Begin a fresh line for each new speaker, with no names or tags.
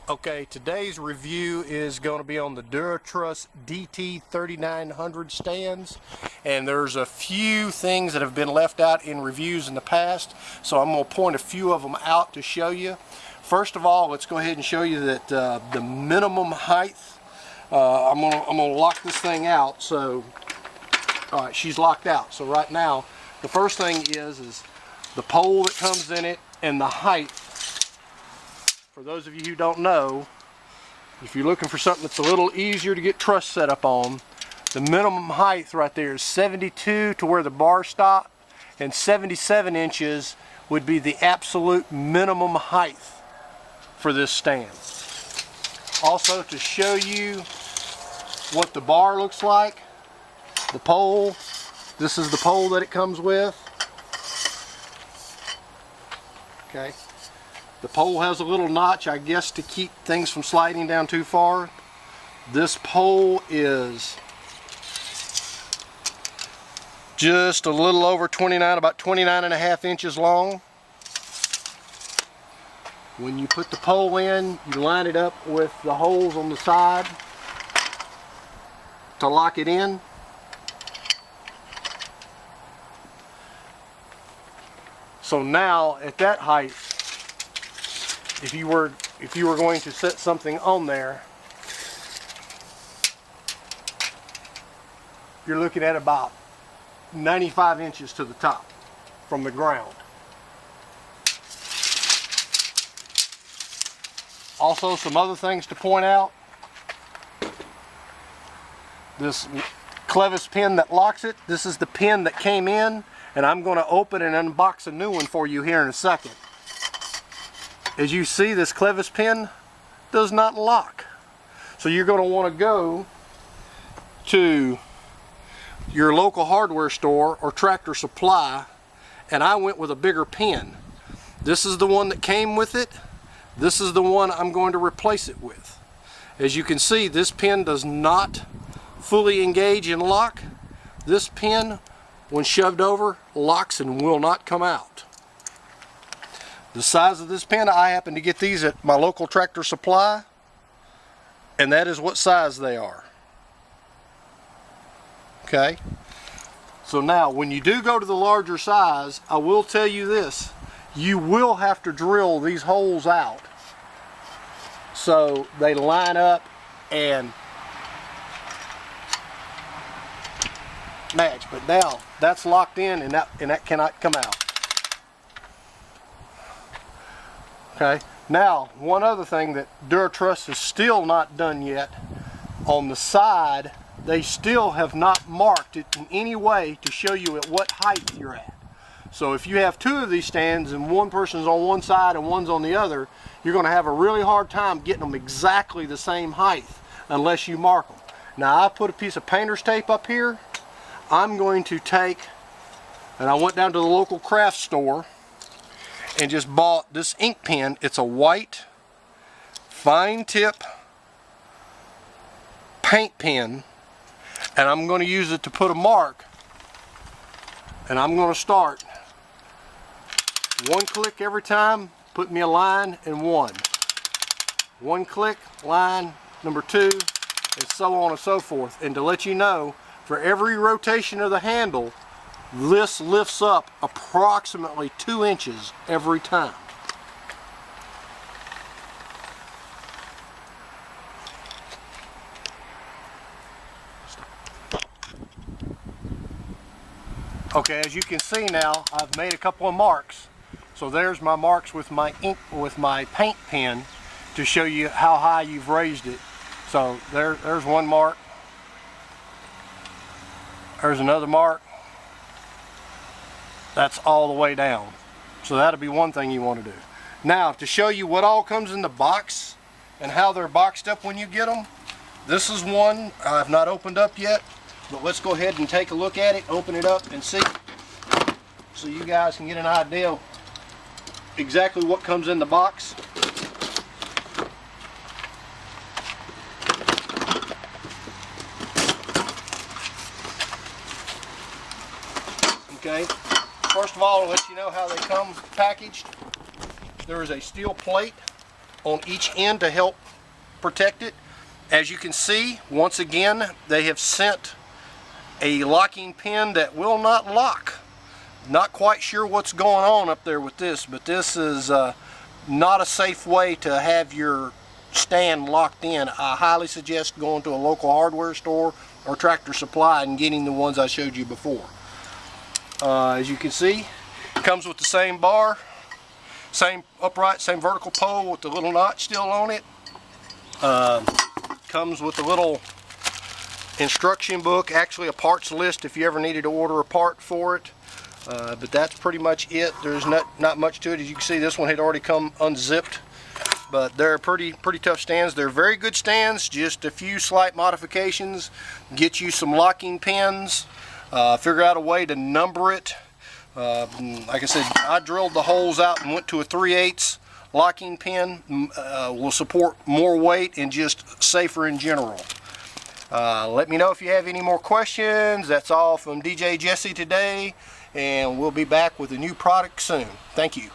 Okay, today's review is going to be on the Stand DT3900 stands, and there's a few things that have been left out in reviews in the past, so I'm going to point a few of them out to show you. First of all, let's go ahead and show you that the minimum height. I'm gonna lock this thing out. So, all right, she's locked out. So right now, the first thing is the pole that comes in it and the height. For those of you who don't know, if you're looking for something that's a little easier to get truss set up on, the minimum height right there is 72 to where the bar stops, and 77 inches would be the absolute minimum height for this stand. Also, to show you what the bar looks like, the pole, this is the pole that it comes with. Okay. The pole has a little notch, I guess, to keep things from sliding down too far. This pole is just a little over 29, about 29.5 inches long. When you put the pole in, you line it up with the holes on the side to lock it in. So now at that height, if you were going to set something on there, you're looking at about 95 inches to the top from the ground. Also, some other things to point out. This clevis pin that locks it, this is the pin that came in, and I'm going to open and unbox a new one for you here in a second. As you see, this clevis pin does not lock. So you're going to want to go to your local hardware store or Tractor Supply, and I went with a bigger pin. This is the one that came with it. This is the one I'm going to replace it with. As you can see, this pin does not fully engage and lock. This pin, when shoved over, locks and will not come out. The size of this pin, I happen to get these at my local Tractor Supply, and that is what size they are. Okay? So now, when you do go to the larger size, I will tell you this, you will have to drill these holes out so they line up and match. But now, that's locked in, and that cannot come out. Okay, now one other thing that Duratrust is still not done yet, on the side they still have not marked it in any way to show you at what height you're at. So if you have two of these stands and one person's on one side and one's on the other, you're going to have a really hard time getting them exactly the same height unless you mark them. Now I put a piece of painter's tape up here. I'm going to take, and I went down to the local craft store and just bought this ink pen. It's a white fine tip paint pen, and I'm going to use it to put a mark, and I'm going to start one click every time, put me a line and one click, line number two, and so on and so forth. And to let you know, for every rotation of the handle, this lifts up approximately 2 inches every time. Okay, as you can see now, I've made a couple of marks. So there's my marks with my ink, with my paint pen, to show you how high you've raised it. So there's one mark. There's another mark. That's all the way down. So that'll be one thing you want to do. Now, to show you what all comes in the box and how they're boxed up when you get them, this is one I've not opened up yet, but let's go ahead and take a look at it, open it up and see, so you guys can get an idea of exactly what comes in the box. Okay, first of all, I'll let you know how they come packaged. There is a steel plate on each end to help protect it. As you can see, once again, they have sent a locking pin that will not lock. Not quite sure what's going on up there with this, but this is not a safe way to have your stand locked in. I highly suggest going to a local hardware store or Tractor Supply and getting the ones I showed you before. As you can see, it comes with the same bar, same upright, same vertical pole with the little notch still on it. Comes with a little instruction book, actually a parts list if you ever needed to order a part for it. But that's pretty much it. There's not much to it. As you can see, this one had already come unzipped, but they're pretty tough stands. They're very good stands, just a few slight modifications. Get you some locking pins, figure out a way to number it. Like I said, I drilled the holes out and went to a 3/8 locking pin. Will support more weight and just safer in general. Let me know if you have any more questions. That's all from DJ Jesse today, and we'll be back with a new product soon. Thank you.